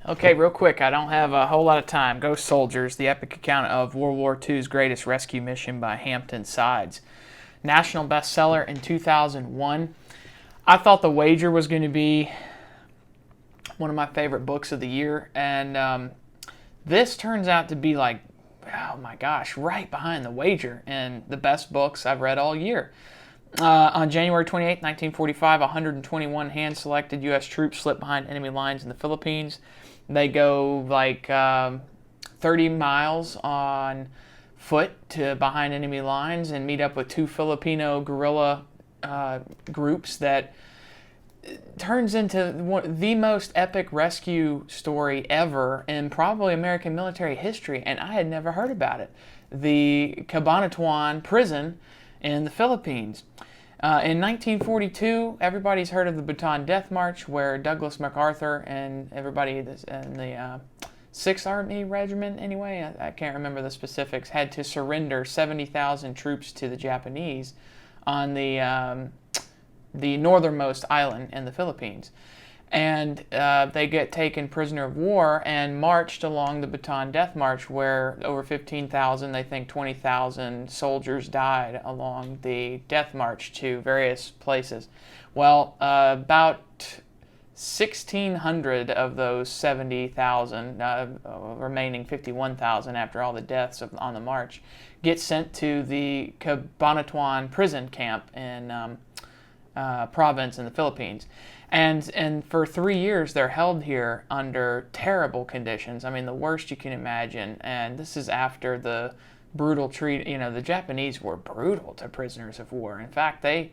Okay, real quick, I don't have a whole lot of time. Ghost Soldiers, the epic account of World War II's greatest rescue mission by Hampton Sides. National bestseller in 2001. I thought The Wager was going to be one of my favorite books of the year, and this turns out to be like, oh my gosh, right behind The Wager and the best books I've read all year. On January 28, 1945, 121 hand-selected U.S. troops slipped behind enemy lines in the Philippines. They go like 30 miles on foot to behind enemy lines and meet up with two Filipino guerrilla groups that turns into the most epic rescue story ever in probably American military history, and I had never heard about it. The Cabanatuan prison in the Philippines. In 1942, everybody's heard of the Bataan Death March, where Douglas MacArthur and everybody in the 6th Army Regiment, anyway, I can't remember the specifics, had to surrender 70,000 troops to the Japanese on the northernmost island in the Philippines. And they get taken prisoner of war and marched along the Bataan Death March, where over 15,000, they think 20,000 soldiers died along the death march to various places. Well, about 1,600 of those 70,000, remaining 51,000 after all the deaths on the march, get sent to the Cabanatuan prison camp in province in the Philippines. And for 3 years, they're held here under terrible conditions. I mean, the worst you can imagine. And this is after the brutal the Japanese were brutal to prisoners of war. In fact, they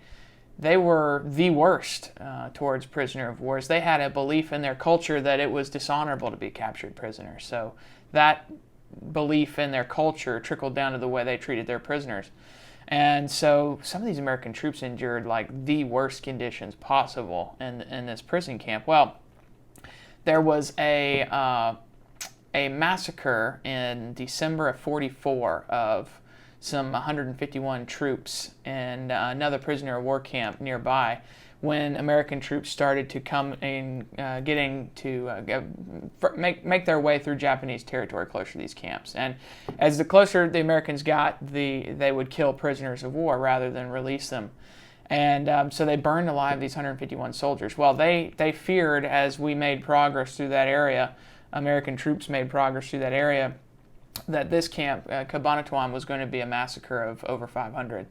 were the worst towards prisoner of wars. They had a belief in their culture that it was dishonorable to be captured prisoner. So that belief in their culture trickled down to the way they treated their prisoners. And so some of these American troops endured like the worst conditions possible in this prison camp. Well, there was a massacre in December of 44 of some 151 troops in another prisoner of war camp nearby, when American troops started to come in, make their way through Japanese territory closer to these camps. And as the closer the Americans got, they would kill prisoners of war rather than release them. And so they burned alive these 151 soldiers. Well, they feared, as we made progress through that area, American troops made progress through that area, that this camp, Cabanatuan, was going to be a massacre of over 500.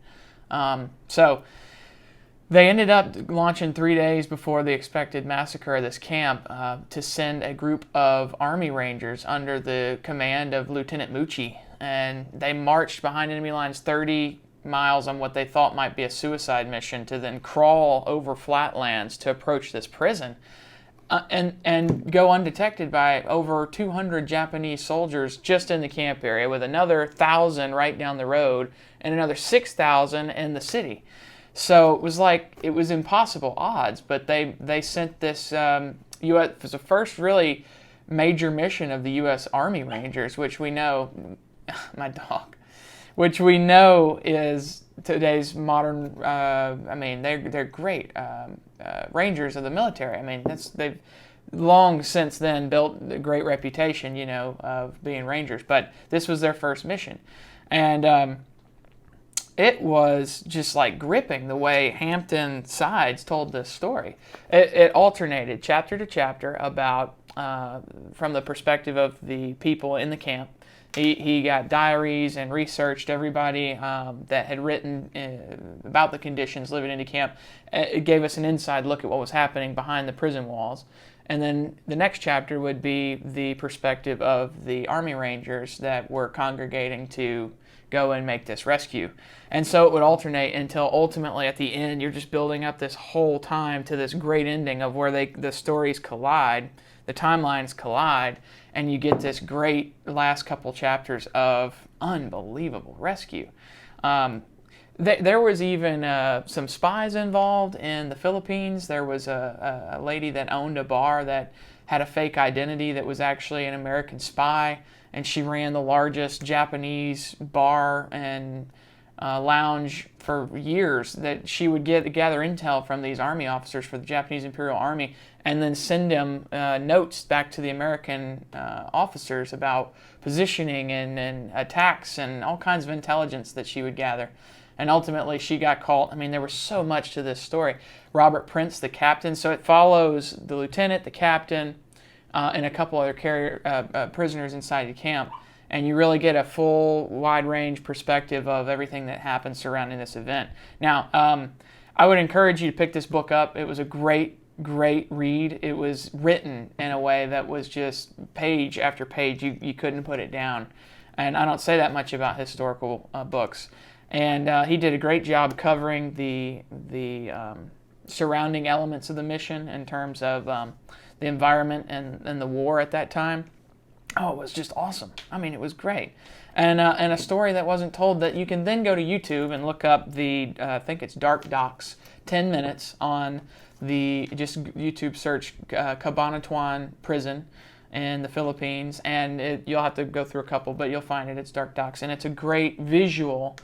So they ended up launching 3 days before the expected massacre of this camp to send a group of Army Rangers under the command of Lieutenant Mucci. And they marched behind enemy lines 30 miles on what they thought might be a suicide mission to then crawl over flatlands to approach this prison and go undetected by over 200 Japanese soldiers just in the camp area, with another 1,000 right down the road and another 6,000 in the city. So it was impossible odds, but they sent this it was the first really major mission of the U.S. Army Rangers, which we know, my dog, which we know is today's modern, they're great Rangers of the military. I mean, they've long since then built a great reputation, of being Rangers, but this was their first mission. And it was just like gripping the way Hampton Sides told this story. It alternated chapter to chapter about from the perspective of the people in the camp. He got diaries and researched everybody that had written about the conditions living in the camp. It gave us an inside look at what was happening behind the prison walls. And then the next chapter would be the perspective of the Army Rangers that were congregating to go and make this rescue. And so it would alternate until ultimately at the end you're just building up this whole time to this great ending of where the stories collide, the timelines collide, and you get this great last couple chapters of unbelievable rescue. There was even some spies involved in the Philippines. There was a lady that owned a bar that had a fake identity that was actually an American spy, and she ran the largest Japanese bar and lounge for years. That she would gather intel from these army officers for the Japanese Imperial Army and then send them notes back to the American officers about positioning and attacks and all kinds of intelligence that she would gather. And ultimately, she got caught. I mean, there was so much to this story. Robert Prince, the captain, so it follows the lieutenant, the captain, and a couple other prisoners inside the camp. And you really get a full, wide-range perspective of everything that happened surrounding this event. Now, I would encourage you to pick this book up. It was a great read. It was written in a way that was just page after page. You couldn't put it down. And I don't say that much about historical books. And he did a great job covering the surrounding elements of the mission in terms of the environment and the war at that time. Oh, it was just awesome. I mean, it was great. And a story that wasn't told that you can then go to YouTube and look up I think it's Dark Docs, 10 minutes on just YouTube search Cabanatuan Prison in the Philippines. And you'll have to go through a couple, but you'll find it. It's Dark Docs. And it's a great visual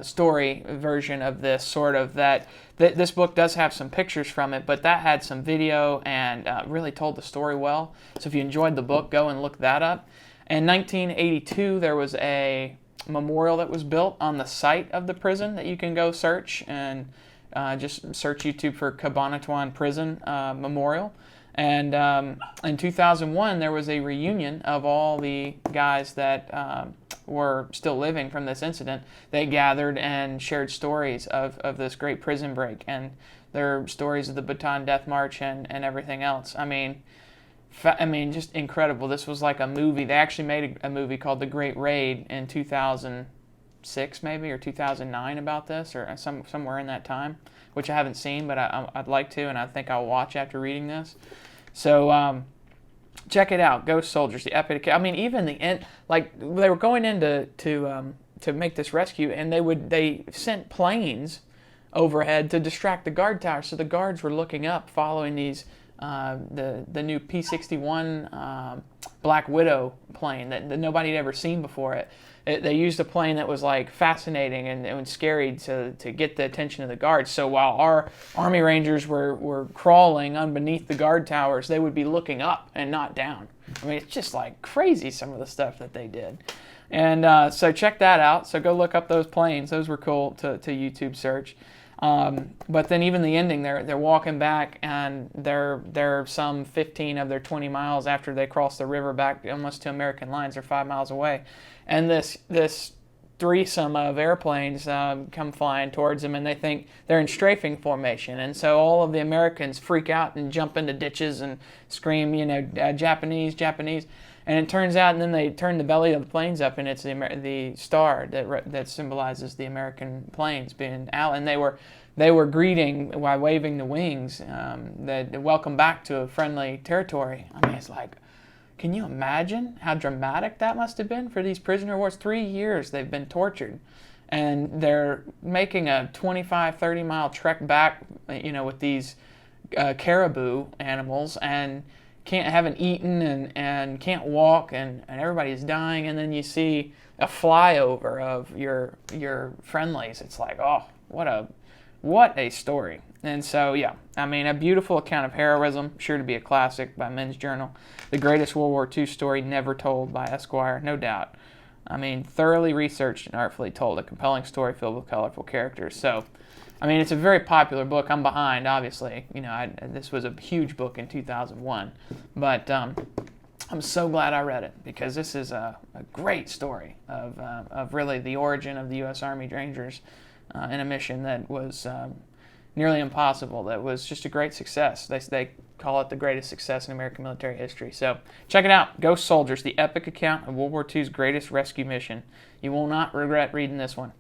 story version of this, sort of that this book does have some pictures from it, but that had some video and really told the story well. So if you enjoyed the book, go and look that up. In 1982, there was a memorial that was built on the site of the prison that you can go search, and just search YouTube for Cabanatuan Prison Memorial. And in 2001, there was a reunion of all the guys that were still living from this incident. They gathered and shared stories of this great prison break and their stories of the Bataan Death March and everything else. I mean, just incredible. This was like a movie. They actually made a movie called The Great Raid in 2006 maybe, or 2009 about this, or somewhere in that time, which I haven't seen, but I'd like to, and I think I'll watch after reading this. So check it out, Ghost Soldiers, the epic. I mean, even the end, like they were going in to make this rescue, and they sent planes overhead to distract the guard tower, so the guards were looking up, following these the new P-61 Black Widow plane that nobody had ever seen before. They used a plane that was like fascinating and scary to get the attention of the guards. So while our Army Rangers were crawling underneath the guard towers, they would be looking up and not down. I mean, it's just like crazy, some of the stuff that they did. And so check that out. So go look up those planes. Those were cool to YouTube search. But then even the ending, they're walking back, and they're some 15 of their 20 miles after they cross the river back almost to American lines. They're 5 miles away. And this threesome of airplanes come flying towards them, and they think they're in strafing formation. And so all of the Americans freak out and jump into ditches and scream, Japanese, Japanese. And it turns out, and then they turn the belly of the planes up, and it's the star that symbolizes the American planes being out. And they were greeting while waving the wings, that welcome back to a friendly territory. I mean, it's like, can you imagine how dramatic that must have been for these prisoner wars? 3 years they've been tortured, and they're making a 25, 30-mile trek back, with these caribou animals, and haven't eaten and can't walk, and everybody's dying. And then you see a flyover of your friendlies. It's like, oh, what a story. And so, yeah, I mean, a beautiful account of heroism, sure to be a classic by Men's Journal. The greatest World War II story never told by Esquire, no doubt. I mean, thoroughly researched and artfully told, a compelling story filled with colorful characters. So, I mean, it's a very popular book. I'm behind, obviously. This was a huge book in 2001. But I'm so glad I read it, because this is a great story of really the origin of the U.S. Army Rangers in a mission that was nearly impossible. That was just a great success. They call it the greatest success in American military history. So check it out. Ghost Soldiers, the epic account of World War II's greatest rescue mission. You will not regret reading this one.